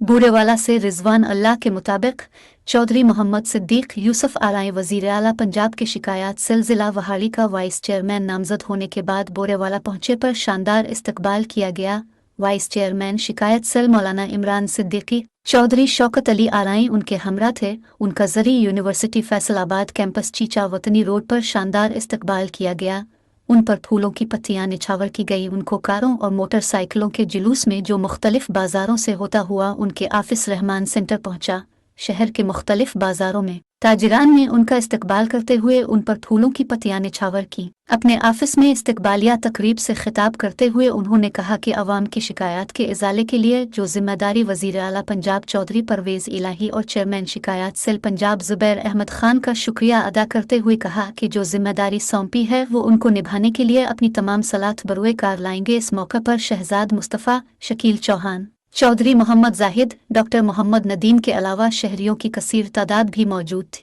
बूरेवाला से रिजवान अल्लाह के मुताबिक चौधरी मोहम्मद सिद्दीक यूसुफ आलाई वजीर आला पंजाब के शिकायत सेल जिला वहाड़ी का वाइस चेयरमैन नामजद होने के बाद बूरेवाला पहुंचे पर शानदार इस्तकबाल किया गया। वाइस चेयरमैन शिकायत सेल मौलाना इमरान सिद्दीकी चौधरी शौकत अली आलाई उनके हमरा थे। उनका जरी यूनिवर्सिटी फैसलाबाद कैंपस चीचा वतनी रोड पर शानदार इस्तकबाल किया गया। उन पर फूलों की पत्तियां निछावर की गई। उनको कारों और मोटरसाइकिलों के जुलूस में जो मुख्तलिफ बाजारों से होता हुआ उनके ऑफिस रहमान सेंटर पहुंचा। शहर के मुख्तलिफ बाजारों में ताजिरान ने उनका इस्तकबाल करते हुए उन पर फूलों की पत्तियां निछावर की। अपने ऑफिस में इस्तकबालिया तकरीब से खिताब करते हुए उन्होंने कहा कि अवाम की शिकायत के इजाले के लिए जो जिम्मेदारी वजीर आला पंजाब चौधरी परवेज़ इलाही और चेयरमैन शिकायत सेल पंजाब ज़ुबैर अहमद खान का शुक्रिया अदा करते हुए कहा कि जो जिम्मेदारी सौंपी है वो उनको निभाने के लिए अपनी तमाम सलात बरुए कार लाएंगे। इस मौके पर शहजाद मुस्तफ़ा, शकील चौहान, चौधरी मोहम्मद जाहिद, डॉक्टर मोहम्मद नदीम के अलावा शहरियों की कसीर तादाद भी मौजूद थी।